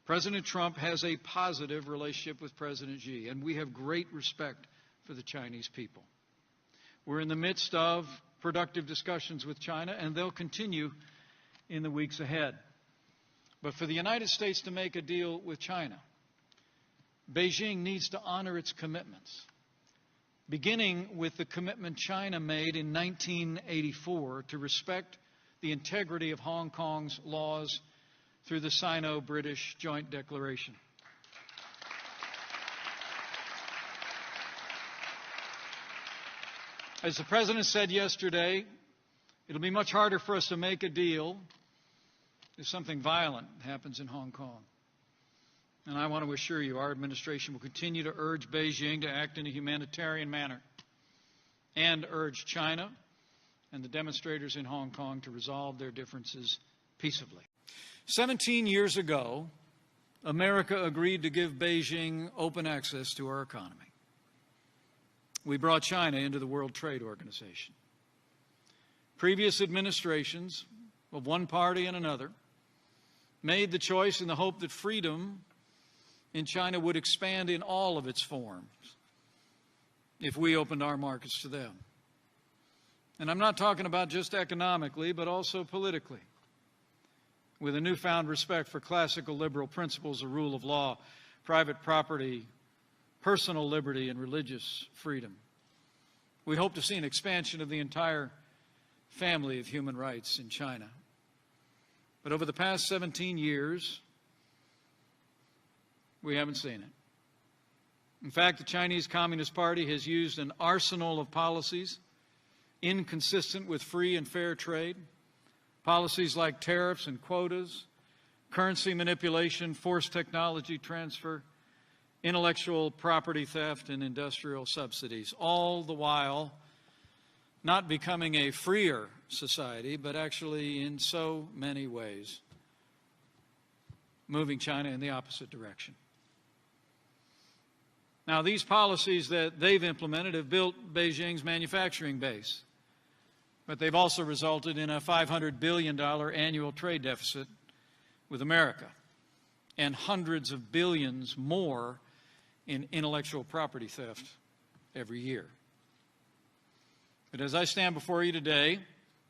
President Trump has a positive relationship with President Xi, and we have great respect for the Chinese people. We're in the midst of productive discussions with China, and they'll continue in the weeks ahead. But for the United States to make a deal with China, Beijing needs to honor its commitments, beginning with the commitment China made in 1984 to respect the integrity of Hong Kong's laws through the Sino-British Joint Declaration. As the President said yesterday, it'll be much harder for us to make a deal if something violent happens in Hong Kong. And I want to assure you, our administration will continue to urge Beijing to act in a humanitarian manner and urge China and the demonstrators in Hong Kong to resolve their differences peaceably. 17 years ago, America agreed to give Beijing open access to our economy. We brought China into the World Trade Organization. Previous administrations of one party and another made the choice in the hope that freedom in China would expand in all of its forms if we opened our markets to them. And I'm not talking about just economically, but also politically, with a newfound respect for classical liberal principles of rule of law, private property, personal liberty, and religious freedom. We hope to see an expansion of the entire family of human rights in China. But over the past 17 years, we haven't seen it. In fact, the Chinese Communist Party has used an arsenal of policies inconsistent with free and fair trade, policies like tariffs and quotas, currency manipulation, forced technology transfer, intellectual property theft, and industrial subsidies, all the while not becoming a freer society, but actually in so many ways moving China in the opposite direction. Now, these policies that they've implemented have built Beijing's manufacturing base, but they've also resulted in a $500 billion annual trade deficit with America and hundreds of billions more in intellectual property theft every year. But as I stand before you today,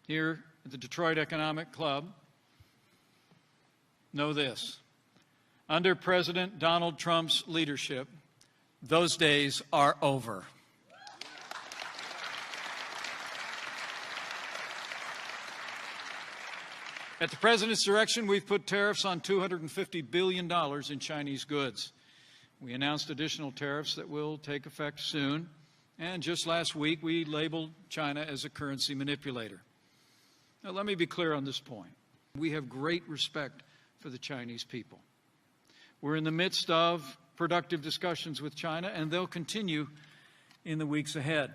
here at the Detroit Economic Club, know this: under President Donald Trump's leadership, those days are over. At the President's direction, we've put tariffs on $250 billion in Chinese goods. We announced additional tariffs that will take effect soon. And just last week, we labeled China as a currency manipulator. Now, let me be clear on this point. We have great respect for the Chinese people. We're in the midst of productive discussions with China, and they'll continue in the weeks ahead.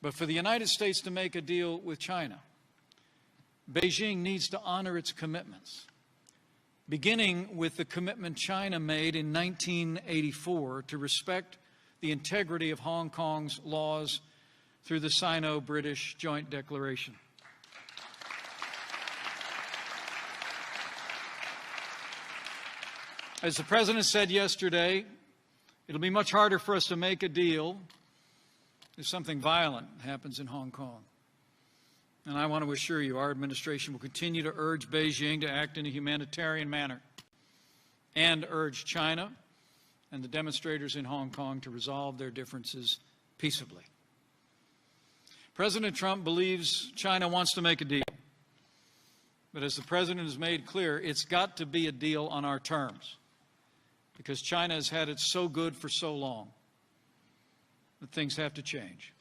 But for the United States to make a deal with China, Beijing needs to honor its commitments, beginning with the commitment China made in 1984 to respect the integrity of Hong Kong's laws through the Sino-British Joint Declaration. As the President said yesterday, it'll be much harder for us to make a deal if something violent happens in Hong Kong. And I want to assure you, our administration will continue to urge Beijing to act in a humanitarian manner and urge China and the demonstrators in Hong Kong to resolve their differences peaceably. President Trump believes China wants to make a deal. But as the President has made clear, it's got to be a deal on our terms, because China has had it so good for so long that things have to change.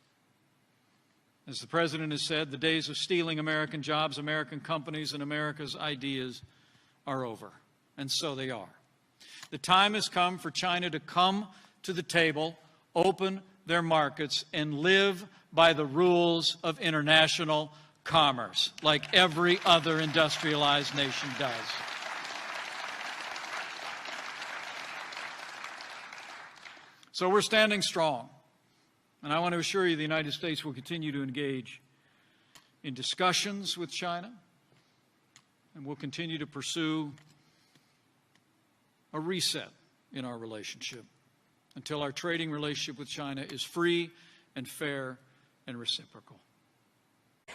As the President has said, the days of stealing American jobs, American companies, and America's ideas are over. And so they are. The time has come for China to come to the table, open their markets, and live by the rules of international commerce, like every other industrialized nation does. So we're standing strong. And I want to assure you the United States will continue to engage in discussions with China, and we'll continue to pursue a reset in our relationship until our trading relationship with China is free and fair and reciprocal.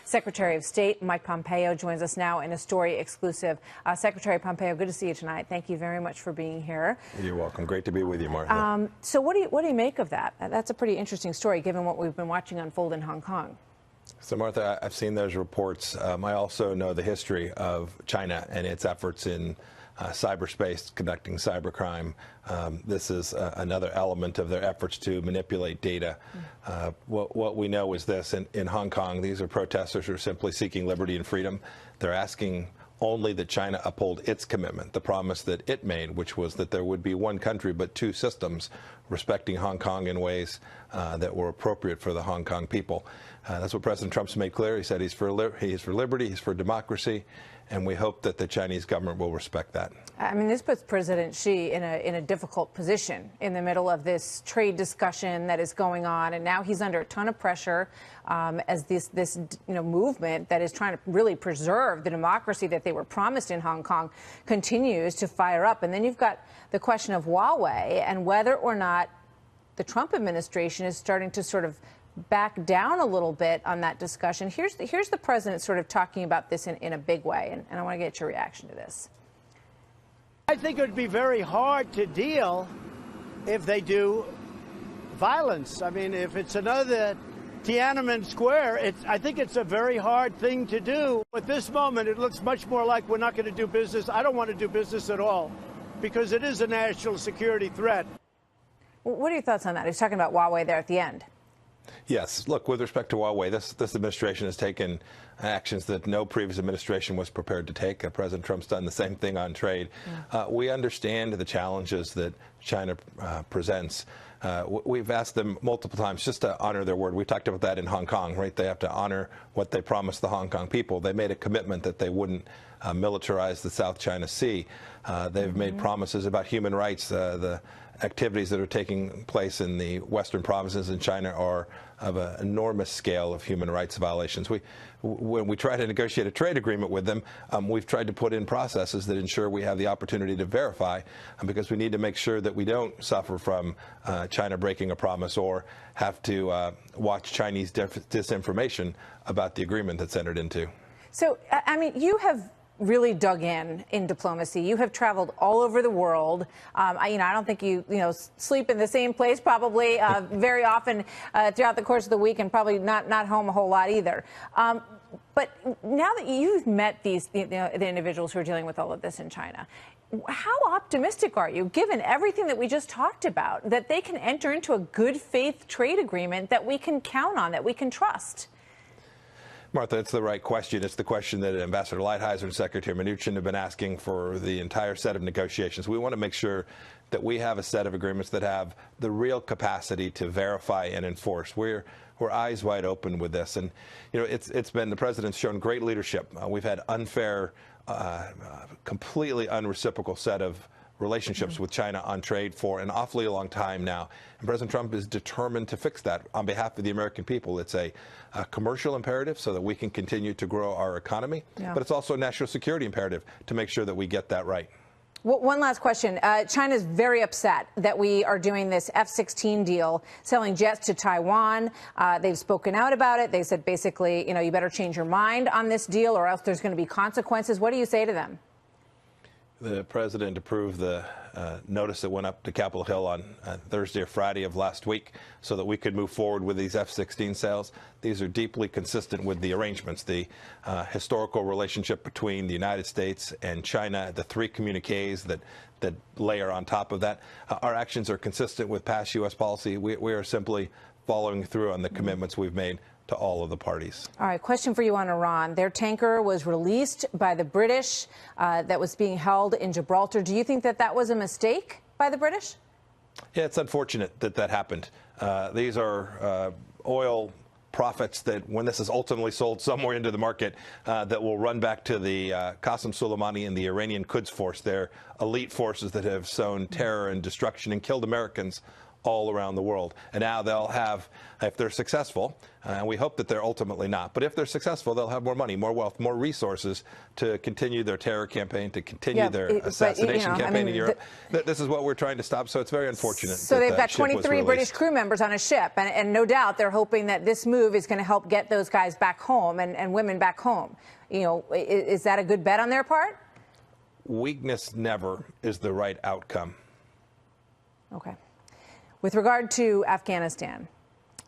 Secretary of State Mike Pompeo joins us now in a story exclusive. Secretary Pompeo, good to see you tonight. Thank you very much for being here. You're welcome. Great to be with you, Martha. So what do you make of that? That's a pretty interesting story, given what we've been watching unfold in Hong Kong. So, Martha, I've seen those reports. I also know the history of China and its efforts in cyberspace, conducting cybercrime. This is another element of their efforts to manipulate data. What we know is this. In Hong Kong, these are protesters who are simply seeking liberty and freedom. They're asking only that China uphold its commitment, the promise that it made, which was that there would be one country but two systems, respecting Hong Kong in ways that were appropriate for the Hong Kong people. That's what President Trump's made clear. He said he's for liberty, he's for democracy, and we hope that the Chinese government will respect that. I mean, this puts President Xi in a difficult position in the middle of this trade discussion that is going on, and now he's under a ton of pressure as this movement that is trying to really preserve the democracy that they were promised in Hong Kong continues to fire up. And then you've got the question of Huawei and whether or not the Trump administration is starting to sort of back down a little bit on that discussion. Here's the president sort of talking about this in a big way, and I want to get your reaction to this. I think it would be very hard to deal if they do violence. I mean, if it's another Tiananmen Square, I think it's a very hard thing to do. At this moment, it looks much more like we're not going to do business. I don't want to do business at all because it is a national security threat. What are your thoughts on that? He's talking about Huawei there at the end. Yes. Look, with respect to Huawei, this administration has taken actions that no previous administration was prepared to take. President Trump's done the same thing on trade. We understand the challenges that China presents. We've asked them multiple times just to honor their word. We talked about that in Hong Kong, right? They have to honor what they promised the Hong Kong people. They made a commitment that they wouldn't militarize the South China Sea. They've made promises about human rights. The activities that are taking place in the western provinces in China are of an enormous scale of human rights violations. When we try to negotiate a trade agreement with them, we've tried to put in processes that ensure we have the opportunity to verify, because we need to make sure that we don't suffer from China breaking a promise or have to watch Chinese disinformation about the agreement that's entered into. So, I mean, you have really dug in diplomacy. You have traveled all over the world. I don't think you sleep in the same place probably very often throughout the course of the week, and probably not home a whole lot either. But now that you've met the individuals who are dealing with all of this in China, how optimistic are you, given everything that we just talked about, that they can enter into a good faith trade agreement that we can count on, that we can trust? Martha, it's the right question. It's the question that Ambassador Lighthizer and Secretary Mnuchin have been asking for the entire set of negotiations. We want to make sure that we have a set of agreements that have the real capacity to verify and enforce. We're eyes wide open with this, and it's been, the president's shown great leadership. We've had unfair, completely unreciprocal set of relationships with China on trade for an awfully long time now. And President Trump is determined to fix that on behalf of the American people. It's a commercial imperative so that we can continue to grow our economy, but it's also a national security imperative to make sure that we get that right. Well, one last question. China's very upset that we are doing this F-16 deal, selling jets to Taiwan. They've spoken out about it. They said basically, you better change your mind on this deal or else there's going to be consequences. What do you say to them? The president approved the notice that went up to Capitol Hill on Thursday or Friday of last week so that we could move forward with these F-16 sales. These are deeply consistent with the arrangements, the historical relationship between the United States and China, the three communiques that layer on top of that. Our actions are consistent with past U.S. policy. We are simply following through on the commitments we've made to all of the parties. All right, question for you on Iran. Their tanker was released by the British that was being held in Gibraltar. Do you think that was a mistake by the British? Yeah, it's unfortunate that happened. These are oil profits that, when this is ultimately sold somewhere into the market, that will run back to the Qasem Soleimani and the Iranian Quds Force. They're elite forces that have sown terror and destruction and killed Americans all around the world. And now they'll have, if they're successful, and we hope that they're ultimately not, but if they're successful, they'll have more money, more wealth, more resources to continue their terror campaign, to continue their assassination campaign in Europe. This is what we're trying to stop, so it's very unfortunate. So they've got 23 British crew members on a ship, and no doubt they're hoping that this move is going to help get those guys back home and women back home. Is that a good bet on their part? Weakness never is the right outcome. Okay. With regard to Afghanistan,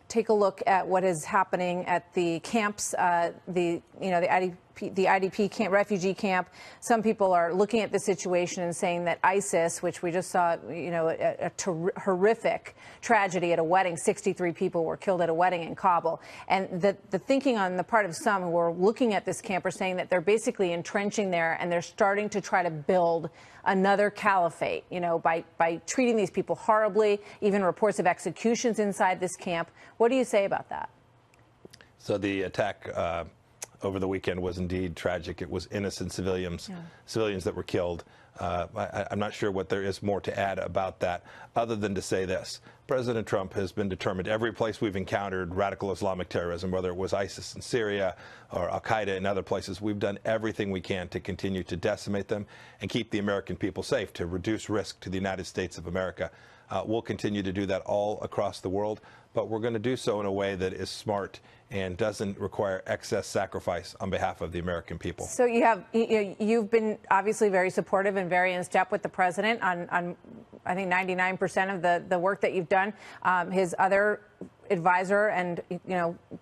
take a look at what is happening at the camps, the IDP camp, refugee camp. Some people are looking at the situation and saying that ISIS, which we just saw, a horrific tragedy at a wedding, 63 people were killed at a wedding in Kabul. And the thinking on the part of some who are looking at this camp are saying that they're basically entrenching there and they're starting to try to build another caliphate, by treating these people horribly, even reports of executions inside this camp. What do you say about that? So the attack over the weekend was indeed tragic. It was innocent civilians that were killed. I'm not sure what there is more to add about that, other than to say this. President Trump has been determined every place we've encountered radical Islamic terrorism, whether it was ISIS in Syria or Al-Qaeda in other places, we've done everything we can to continue to decimate them and keep the American people safe, to reduce risk to the United States of America. We'll continue to do that all across the world, but we're going to do so in a way that is smart and doesn't require excess sacrifice on behalf of the American people. So you've been obviously very supportive and very in step with the president on I think 99% of the work that you've done. His other advisor and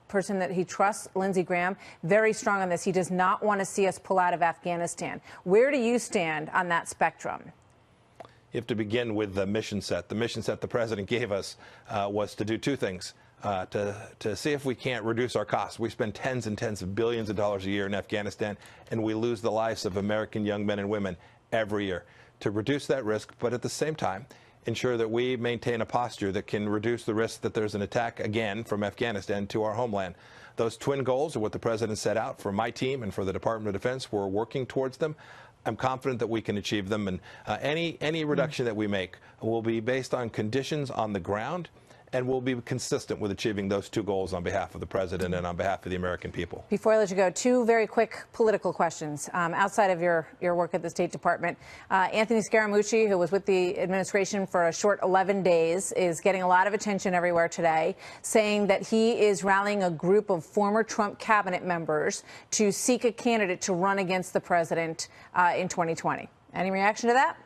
person that he trusts, Lindsey Graham, very strong on this. He does not want to see us pull out of Afghanistan. Where do you stand on that spectrum? You have to begin with the mission set. The mission set the president gave us was to do two things. To see if we can't reduce our costs. We spend tens and tens of billions of dollars a year in Afghanistan, and we lose the lives of American young men and women every year. To reduce that risk, but at the same time, ensure that we maintain a posture that can reduce the risk that there's an attack again from Afghanistan to our homeland. Those twin goals are what the president set out for my team and for the Department of Defense. We're working towards them. I'm confident that we can achieve them, and any reduction that we make will be based on conditions on the ground, and will be consistent with achieving those two goals on behalf of the president and on behalf of the American people. Before I let you go, two very quick political questions. Outside of your work at the State Department, Anthony Scaramucci, who was with the administration for a short 11 days, is getting a lot of attention everywhere today, saying that he is rallying a group of former Trump cabinet members to seek a candidate to run against the president in 2020. Any reaction to that?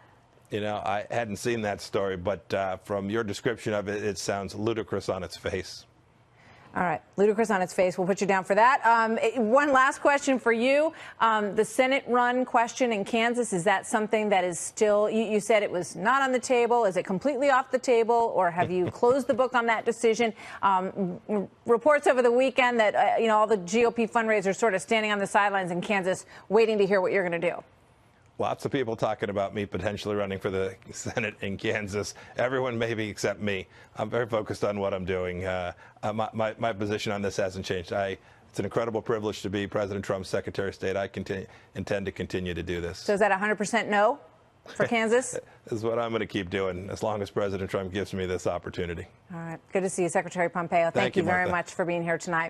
I hadn't seen that story, but from your description of it, it sounds ludicrous on its face. All right, ludicrous on its face. We'll put you down for that. One last question for you. The Senate run question in Kansas, is that something that is still, you said it was not on the table. Is it completely off the table, or have you closed the book on that decision? Reports over the weekend that, all the GOP fundraisers sort of standing on the sidelines in Kansas waiting to hear what you're going to do. Lots of people talking about me potentially running for the Senate in Kansas. Everyone maybe except me. I'm very focused on what I'm doing. My position on this hasn't changed. It's an incredible privilege to be President Trump's Secretary of State. I intend to continue to do this. So is that 100% no for Kansas? This is what I'm going to keep doing as long as President Trump gives me this opportunity. All right. Good to see you, Secretary Pompeo. Thank you very much for being here tonight.